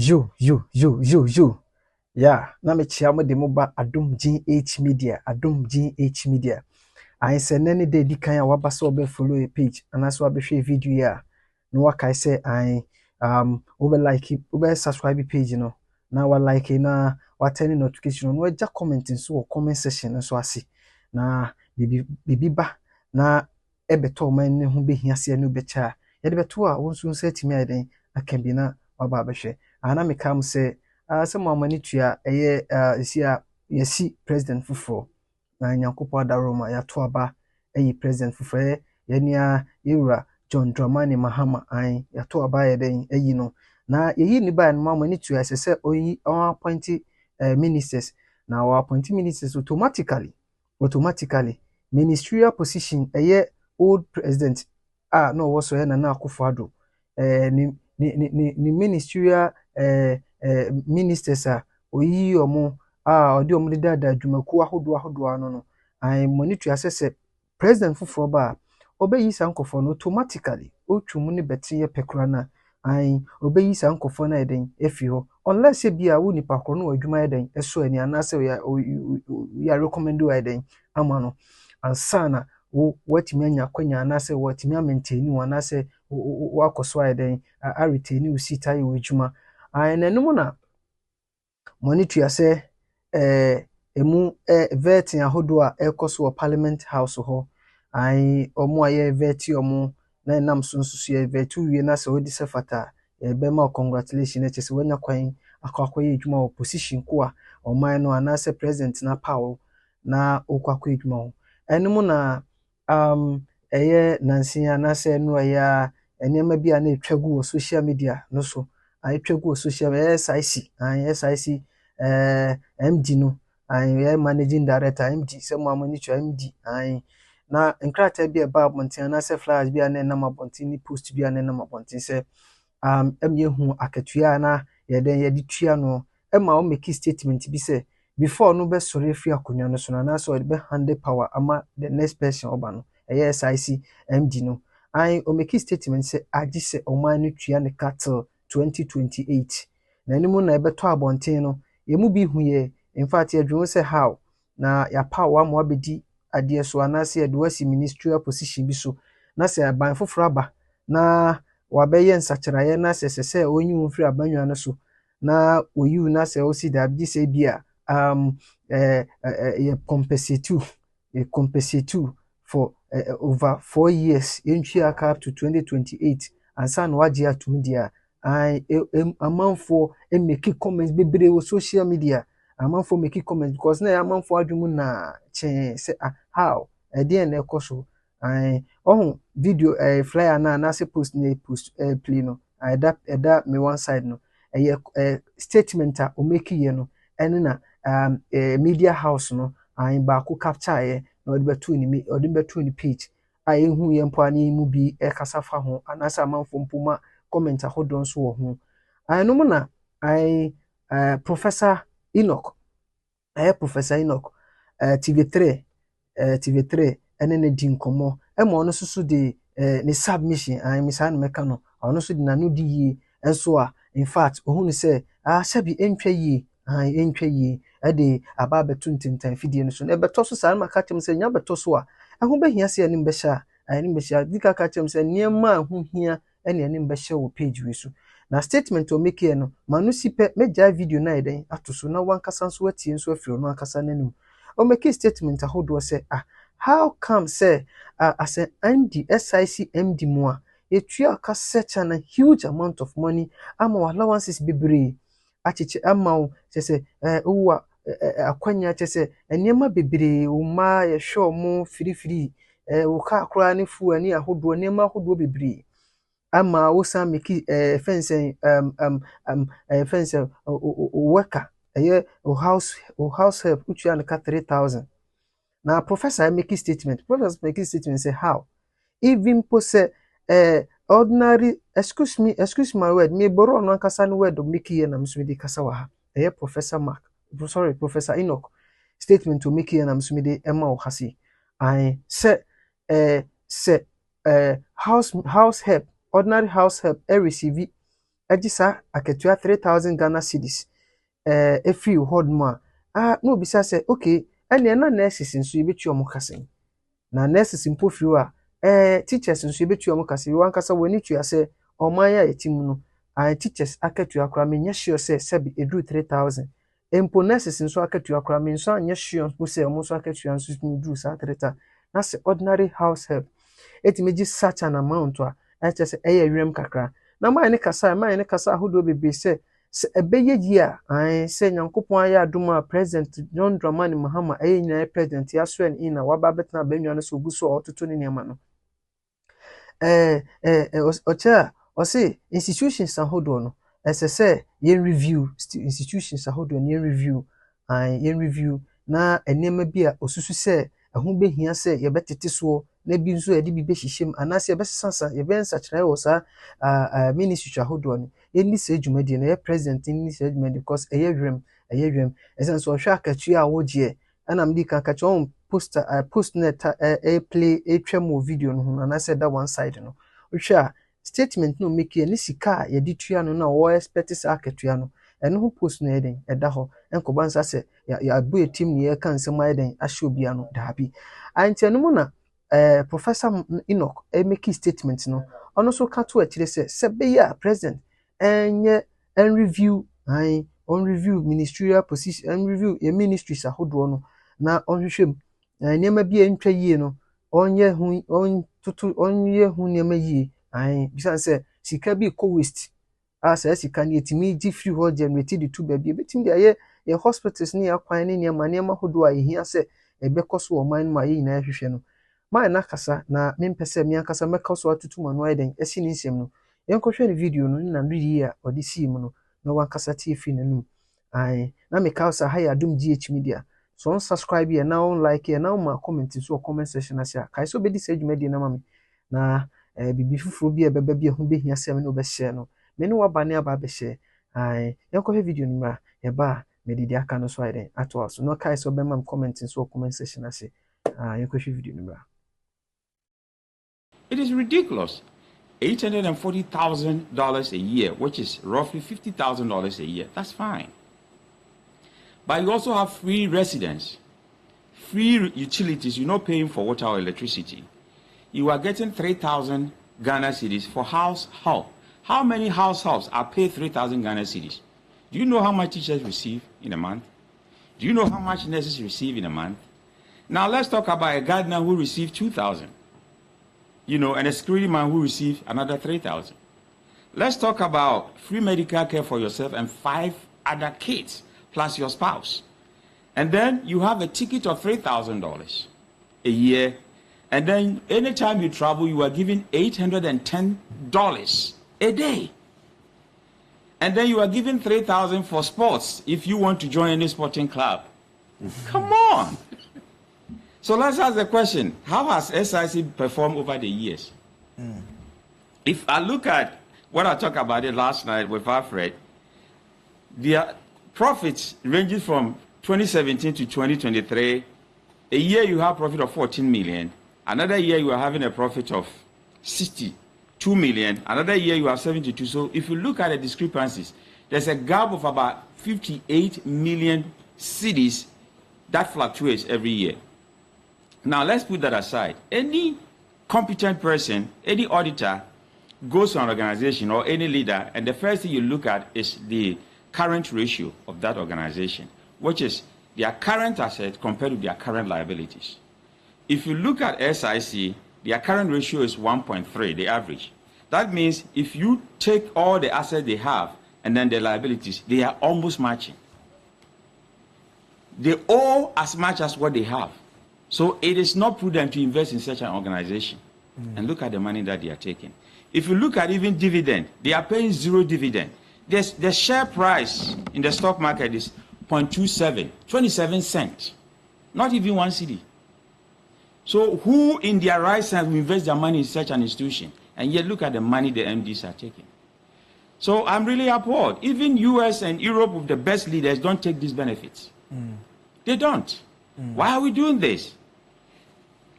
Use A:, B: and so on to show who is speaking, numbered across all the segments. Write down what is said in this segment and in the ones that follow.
A: Yo. Yeah, na me chiamo de moba Adom GH Media, Adom GH Media. I say nany day di kan ya waba so be follow a page and so be share video ya. No waka I say I over like it, over subscribe page no. Na wa like na wa turn notification no ja commenting so comment section so ase. Na bibi ba na ebeto man ne ho behia se no becha. Ye de beto a won so setimi aden akan bi na waba behwe. Ana me kam say some mani tua eye sia yesi president fufo na nyankopɔ adaroma ya to aba eyi president fufo yenia yewura John Dramani Mahama an ya to aba ye den eyi no na yeyi ni ba no mani tua sese oyi on appoint ministers na our appoint ministers automatically ministerial position eye old president no was so na Akufo-Addo ni ministerial ministers oyi omo odi omo dada adwumaku ahodo ano no I monitor assess president fufo ba obeyi sankofo no automatically otwum ne betiye pekura na I obeyi sankofo na eden efi ho unless e bia wo nipa kro no adwuma eden eso ani anase ya recommend wo eden ama no ansana wo watimi anya kwanya anase watimi maintain wo anase wo akoso eden a retain wo sita ye adwuma nenum na monitor say emu vetting ahodo a ekoso parliament house ho omo aye veti omo na nam sunsusu ye vetu wie na se odi se fata be ma congratulations e se wanya kwan akwakoye adwuma opposition ko a oman no anase president na power na okwakoye adwuma ho enum na eye nansi anase no ya enema bia na etwagu social media no so etwagu social media SIC MD no managing director MD se mo amani cho MD na nkrata bia ba abonten na se flyers bia na nam abonten ni post bia na nam abonten se hu akatua na ye de tua no ma o make statement bi se before no be sore free akonya no so na so be hand power ama the next person oba no SIC MD no o make statement se agi se o man no tua ne cattle 2028 na enimu na ebeto abonten no yemu bi huye in fact yadwon say how na ya power mo abedi ade so anase yade wasi ministerial position bi so na say aban foforo aba na wabeye nsachiraye na sese onyi free abanwa no so na oyiu na say o si da bi say bia ye compensate for over 4 years entry up to 2028 and san waje atum dia amanfo make comments bebre o social media amanfo make comments because na amanfo adwum na che say how dey na ekoso video flyer na say post play no that me one side no statement o make ye no ene na media house no ba ko capture ye na odi beto ni page hu ye mpo ani mu bi kasa fa ho anasa amanfo mpoma comment ahodon so wo ho no na Professor Enoch Professor Enoch TV3 ene ne di nkomo mo no so de ne submission misa na meka no ono so de nanu di yi enso a in fact ohunu se sabi entwa yi de aba betu ntintan fidie no so na beto so sa na maka tem se nya beto so a ho behia se anim behia dika ka tem se niema ho hia ene anim behia wo page wi so na statement o make here no manu sipe meja video na eden atoso na wankasa so atie so afiro no akasa nanum o make statement ahodo say how come say as an MD SIC MD mo etua ka such a huge amount of money ama allowances bebre achiche ama o say owa akwanya say enema bebre o ma ye hwe mo free wo ka akra ne fu ani ahodo enema ahodo bebre ama wo san make fence fence worker house help utua na 3000 na professor make statement say how even pose ordinary excuse my word me borrow no kasa no word make here na msumidi kasa wa ha Professor Enoch statement to make here na msumidi ema o hasi say house help ordinary house help receive Ejisa aketua 3,000 Ghana cedis every hold more. No bisa say okay, and na nurses nso yebetu omo kase. Na nurses mpo fiu a teachers nso yebetu omo kase. Wan kasa wani tua say oman ya yetim no. Teachers aketua akra me nya sure say sebi edu 3,000. Empo nurses nso aketua akra me nso anya sure mpo say omo nso aketua nso du sa 3,000. Na say ordinary house help. Etime such an amount a just wiem kakra. Na man ne kasa ahodo bebe say ebeye yi a say nyankopon aye adom a president John Dramani Mahama nyina president ya so en na waba betna banwa no so obuso ototo ne niam no ocha o say institutions ahodo no say yen review institutions ahodo no yen review na enema bi a osusu say ehun behia say ye betete so na bi nso edi bi behihim anase ye besasa ye ben sachrai wo sa ministry ahodo no eni se dwumadi na ye president ni se dwumadi because eyewrem esenso ohwa akatua a wogie ana mdi kan kacha on post net play twemo video no ho anase that one side no ohwa statement no make ni sika ye di tua no na wo expect sa akatua no eno ho post no eden eda ho enko bansa se ya abu team ni ye kan se ma eden ahye obia no dabi antianum na Professor Enoch make statement no ono so ka to akire se be ya president enye en review on review ministerial position and review your ministries ahodo no na onhwehwem niam bia ntwa yie no onye hu onye hu niam yie bisan se sika bi ko waste asa sika ne etimi gi free ho generate the two baby betim dia ye hospitals ni akwan ne niam ahodo a ehia se ebekoso o man ma yi na hwehwe no ma na kasa na mempese me akasa mekoso atutu manu aiden esi ni nsem no yenkohwe ne video no na ndidi a odi si mu no na wankasa tie fi nanum na me ka sa ha ya dum GH media so on subscribe here now on like here now ma comment so comment section asia kai so be di se dwumadi na mami na bibi fufuro bi e beba bi ho behia sem no be share no me ne wabane aba be share yenkohwe video no mra ye ba me didi aka no so aiden ato so no kai so be mam comment so comment section asia yenkohwe video no mra.
B: It is ridiculous. $840,000 a year, which is roughly $50,000 a year. That's fine. But you also have free residence, free utilities. You're not paying for water or electricity. You are getting 3,000 Ghana cedis for house help. How many households are paid 3,000 Ghana cedis? Do you know how much teachers receive in a month? Do you know how much nurses receive in a month? Now let's talk about a gardener who received 2,000. And a security man who received another 3,000. Let's talk about free medical care for yourself and 5 other kids, plus your spouse. And then you have a ticket of $3,000 a year. And then anytime you travel, you are given $810 a day. And then you are given $3,000 for sports if you want to join any sporting club. Come on. So let's ask the question, how has SIC performed over the years? If I look at what I talked about it last night with Alfred, their profits ranges from 2017 to 2023. A year you have profit of 14 million. Another year you are having a profit of 62 million. Another year you have 72. So if you look at the discrepancies, there's a gap of about 58 million cedis that fluctuates every year. Now, let's put that aside. Any competent person, any auditor, goes to an organization or any leader, and the first thing you look at is the current ratio of that organization, which is their current assets compared to their current liabilities. If you look at SIC, their current ratio is 1.3, the average. That means if you take all the assets they have and then the liabilities, they are almost matching. They owe as much as what they have. So it is not prudent to invest in such an organization. And look at the money that they are taking. If you look at even dividend, they are paying 0 dividend. The share price in the stock market is 0.27, 27 cents, not even 1 cedi. So who in their right sense will invest their money in such an institution? And yet look at the money the MDs are taking. So I'm really appalled. Even US and Europe with the best leaders don't take these benefits. They don't. Why are we doing this?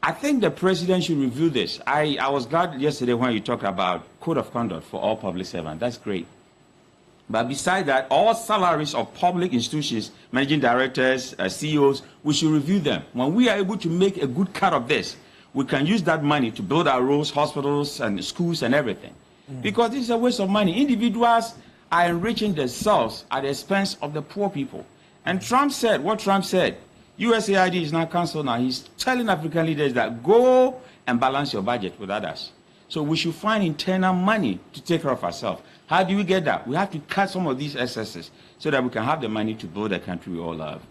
B: I think the president should review this. I was glad yesterday when you talked about code of conduct for all public servants. That's great. But besides that, all salaries of public institutions, managing directors, CEOs, we should review them. When we are able to make a good cut of this, we can use that money to build our roads, hospitals, and schools and everything. Because this is a waste of money. Individuals are enriching themselves at the expense of the poor people. And Trump said, what Trump said, USAID is now cancelled now. He's telling African leaders that go and balance your budget with others. So we should find internal money to take care of ourselves. How do we get that? We have to cut some of these excesses so that we can have the money to build the country we all love.